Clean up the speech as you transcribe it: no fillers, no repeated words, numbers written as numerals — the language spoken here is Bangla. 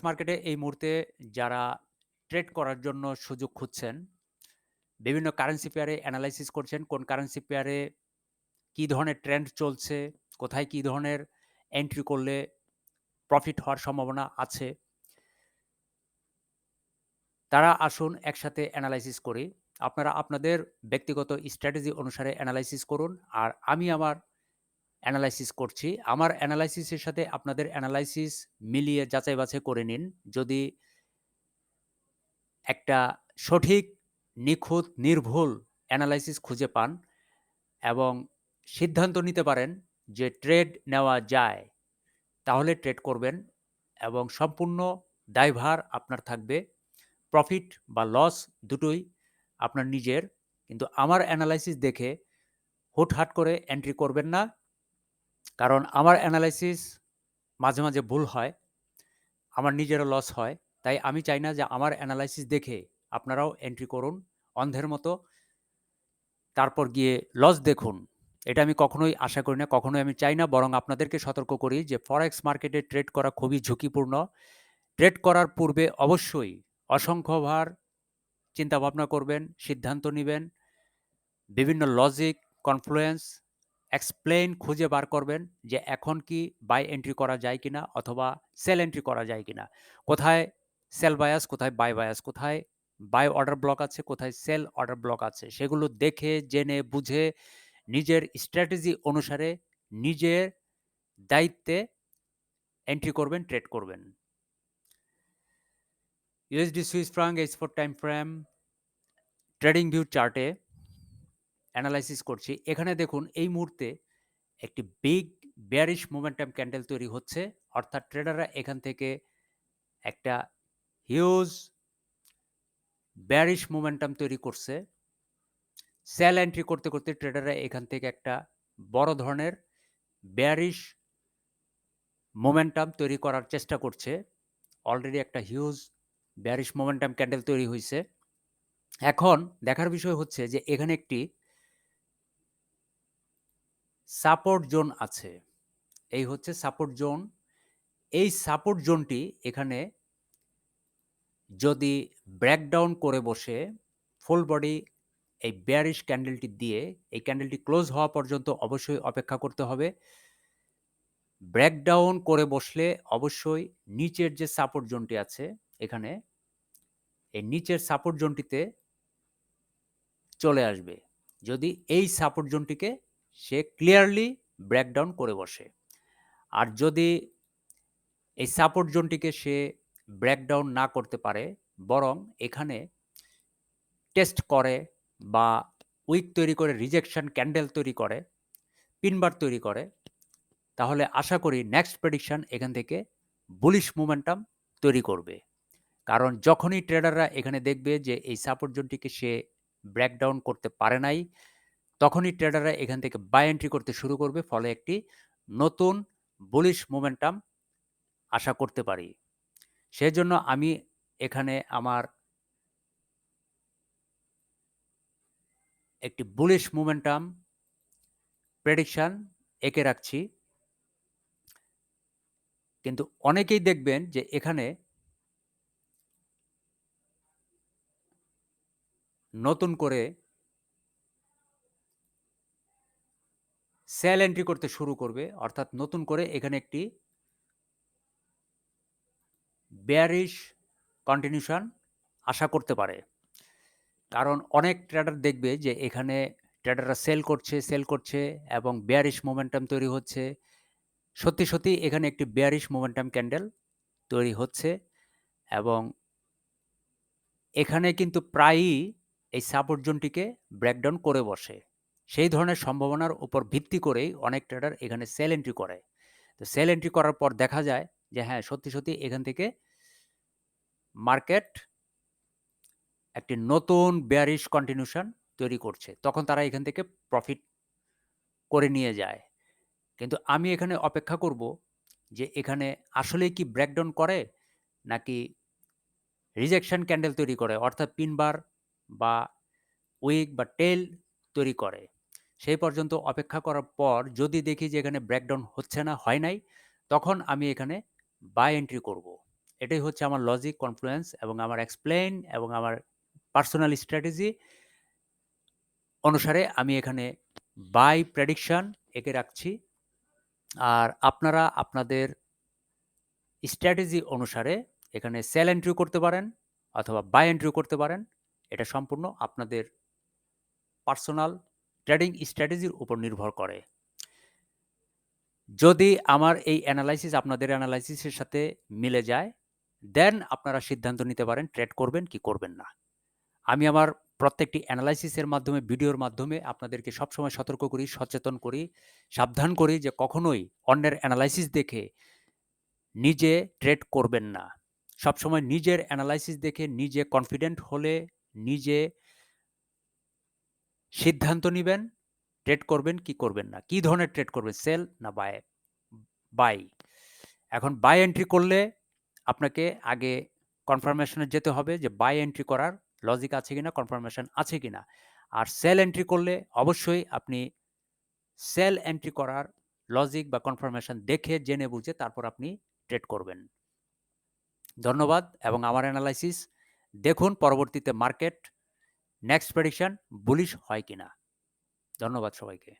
মার্কেটে এই মুহূর্তে যারা ট্রেড করার জন্য সুযোগ খুঁজছেন, বিভিন্ন কারেন্সি পেয়ারে এনালাইসিস করছেন, কোন কারেন্সি পেয়ারে কি ধরনের ট্রেন্ড চলছে, কোথায় কি ধরনের এন্ট্রি করলে প্রফিট হওয়ার সম্ভাবনা আছে, তারা আসুন একসাথে এনালাইসিস করি। আপনারা আপনাদের ব্যক্তিগত স্ট্র্যাটেজি অনুসারে এনালাইসিস করুন, আর আমি আমার এনালাইসিস করছি। আমার এনালাইসিসের সাথে আপনাদের এনালাইসিস মিলিয়ে যাচাই বাছাই করে নিন। যদি একটা সঠিক, নিখুঁত, নির্ভুল অ্যানালাইসিস খুঁজে পান এবং সিদ্ধান্ত নিতে পারেন যে ট্রেড নেওয়া যায়, তাহলে ট্রেড করবেন এবং সম্পূর্ণ দায়ভার আপনার থাকবে। প্রফিট বা লস দুটোই আপনার নিজের। কিন্তু আমার অ্যানালাইসিস দেখে হুটহাট করে এন্ট্রি করবেন না। কারণ আমার অ্যানালাইসিস মাঝে, মাঝে ভুল হয়। আমার নিজেরও লস হয়। তাই আমি চাই না যে আমার অ্যানালাইসিস দেখে আপনারাও এন্ট্রি করুন অন্ধের মতো। তারপর গিয়ে লস দেখুন। এটা আমি কখনোই আশা করি না, কখনোই আমি চাই না। বরং আপনাদেরকে সতর্ক করি যে ফরেক্স মার্কেটে ট্রেড করা খুবই ঝুঁকিপূর্ণ। ট্রেড করার পূর্বে অবশ্যই অসংখ্যবার চিন্তাভাবনা করবেন, সিদ্ধান্ত নিবেন। বিভিন্ন লজিক, কনফ্লুয়েন্স, এক্সপ্লেইন খুঁজে বার করবেন যে এখন কি বাই এন্ট্রি করা যায় কিনা অথবা সেল এন্ট্রি করা যায় কিনা। কোথায় সেল বায়াস, কোথায় বাই বায়াস, কোথায় বাই অর্ডার ব্লক আছে, কোথায় সেল অর্ডার ব্লক আছে। সেগুলো দেখে, জেনে, বুঝে নিজের স্ট্র্যাটেজি অনুসারে নিজের দায়িত্বে এন্ট্রি করবেন, ট্রেড করবেন। USD Swiss Frank H4 time frame trading view চার্টে অ্যানালাইসিস করছি। এখানে দেখুন এই মুহূর্তে একটি বিগ বেয়ারিশ মোমেন্টাম ক্যান্ডেল তৈরি হচ্ছে। অর্থাৎ ট্রেডাররা এখান থেকে একটা হিউজ বেয়ারিশ মোমেন্টাম তৈরি করছে। সেল এন্ট্রি করতে, করতে ট্রেডাররা এখান থেকে একটা বড় ধরনের বেয়ারিশ মোমেন্টাম তৈরি করার চেষ্টা করছে। অলরেডি একটা হিউজ বেয়ারিশ মোমেন্টাম ক্যান্ডেল তৈরি হইছে। এখন দেখার বিষয় হচ্ছে যে এখানে একটি সাপোর্ট জোন আছে। এই হচ্ছে সাপোর্ট জোন। এই সাপোর্ট জোনটি এখানে যদি ব্রেকডাউন করে বসে ফুল বডি এই বেয়ারিশ ক্যান্ডেলটি দিয়ে এই ক্যান্ডেলটি ক্লোজ হওয়া পর্যন্ত অবশ্যই অপেক্ষা করতে হবে। ব্রেকডাউন করে বসলে অবশ্যই নিচের যে সাপোর্ট জোনটি আছে এখানে, এই নিচের সাপোর্ট জোনটিতে চলে আসবে। যদি এই সাপোর্ট জোনটিকে সে ক্লিয়ারলি ব্রেকডাউন করে বসে। আর যদি এই সাপোর্ট জোনটিকে সে ব্রেকডাউন না করতে পারে, বরং এখানে টেস্ট করে বা উইক তৈরি করে রিজেকশন ক্যান্ডেল তৈরি করে, পিনবার তৈরি করে, তাহলে আশা করি নেক্সট প্রেডিকশন এখান থেকে বুলিশ মোমেন্টাম তৈরি করবে। কারণ যখনই ট্রেডাররা এখানে দেখবে যে এই সাপোর্ট জোনটিকে সে ব্রেকডাউন করতে পারে নাই, তখনই ট্রেডাররা এখান থেকে বাই এন্ট্রি করতে শুরু করবে। ফলে একটি নতুন বুলিশ মোমেন্টাম আশা করতে পারি। সেজন্য আমি এখানে আমার একটি বুলিশ মোমেন্টাম প্রেডিকশন এঁকে রাখছি। কিন্তু অনেকেই দেখবেন যে এখানে নতুন করে সেল এন্ট্রি করতে শুরু করবে। অর্থাৎ নতুন করে এখানে একটি বেয়ারিশ কন্টিনিউশন আশা করতে পারে। কারণ অনেক ট্রেডার দেখবে যে এখানে ট্রেডাররা সেল করছে এবং বেয়ারিশ মোমেন্টাম তৈরি হচ্ছে। সত্যি, সত্যি এখানে একটি বেয়ারিশ মোমেন্টাম ক্যান্ডেল তৈরি হচ্ছে এবং এখানে কিন্তু প্রায়ই এই সাপোর্ট জোনটিকে ব্রেকডাউন করে বসে। সেই ধরনের সম্ভাবনার উপর ভিত্তি করেই অনেক ট্রেডার এখানে সেল এন্ট্রি করে। তো সেল এন্ট্রি করার পর দেখা যায় যে হ্যাঁ, সত্যি, সত্যি এখান থেকে মার্কেট একটি নতুন বেয়ারিশ কন্টিনিউশন তৈরি করছে। তখন তারা এখান থেকে প্রফিট করে নিয়ে যায়। কিন্তু আমি এখানে অপেক্ষা করব যে এখানে আসলেই কি ব্রেকডাউন করে নাকি রিজেকশন ক্যান্ডেল তৈরি করে, অর্থাৎ পিনবার বা উইক বা টেল তৈরি করে। সেই পর্যন্ত অপেক্ষা করার পর যদি দেখি যে এখানে ব্রেকডাউন হচ্ছে না, হয় নাই, তখন আমি এখানে বাই এন্ট্রি করব। এটাই হচ্ছে আমার লজিক, কনফ্লুয়েন্স এবং আমার এক্সপ্লেইন এবং আমার পার্সোনাল স্ট্র্যাটেজি অনুসারে আমি এখানে বাই প্রেডিকশন এঁকে রাখছি। আর আপনারা আপনাদের স্ট্র্যাটেজি অনুসারে এখানে সেল এন্ট্রি করতে পারেন অথবা বাই এন্ট্রি করতে পারেন। এটা সম্পূর্ণ আপনাদের পার্সোনাল ট্রেডিং স্ট্র্যাটেজির উপর নির্ভর করে। যদি আমার এই অ্যানালাইসিস আপনাদের অ্যানালাইসিসের সাথে মিলে যায়, দেন আপনারা সিদ্ধান্ত নিতে পারেন ট্রেড করবেন কি করবেন না। আমি আমার প্রত্যেকটি অ্যানালাইসিসের মাধ্যমে, ভিডিওর মাধ্যমে আপনাদেরকে সবসময় সতর্ক করি, সচেতন করি, সাবধান করি যে কখনোই অন্যের অ্যানালাইসিস দেখে নিজে ট্রেড করবেন না। সবসময় নিজের অ্যানালাইসিস দেখে নিজে কনফিডেন্ট হলে নিজে সিদ্ধান্ত নিবেন ট্রেড করবেন কি করবেন না। কি ধরনের ট্রেড করবেন? সেল না বাই? এখন বাই এন্ট্রি করলে আপনাকে আগে কনফার্মেশন এ যেতে হবে যে বাই এন্ট্রি করার লজিক আছে কিনা, কনফার্মেশন আছে কিনা। আর সেল এন্ট্রি করলে অবশ্যই আপনি সেল এন্ট্রি করার লজিক বা কনফার্মেশন দেখে জেনে বুঝে তারপর আপনি ট্রেড করবেন। ধন্যবাদ এবং আমার অ্যানালাইসিস দেখুন পরবর্তীতে মার্কেট নেক্সট প্রেডিকশন বুলিশ হয় কিনা। ধন্যবাদ সবাইকে।